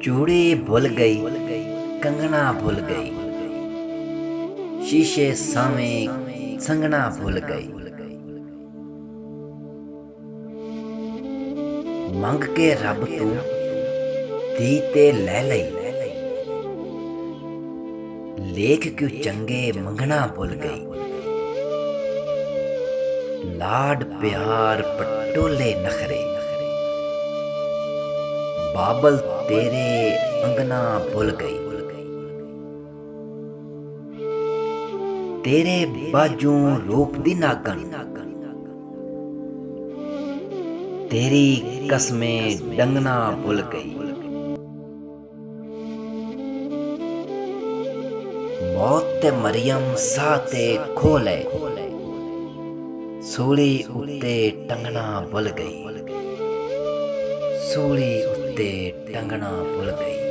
चूड़ी भुल गई, कंगना भुल गई, शीशे सामे संगना भुल गई। मंग के रब तू धी ते लै लई, लेख क्यों चंगे मंगना भुल गई। लाड प्यार पटोले नखरे, बाबल तेरे अंगना भुल गई। तेरे बाजू रूप दी नागन, तेरी कसमें डंगना भुल गई। मौत ते मरियम साह ते खोले, सूली उत्ते टंगना भुल गई। सूली उत्ते टंगना भुल गई।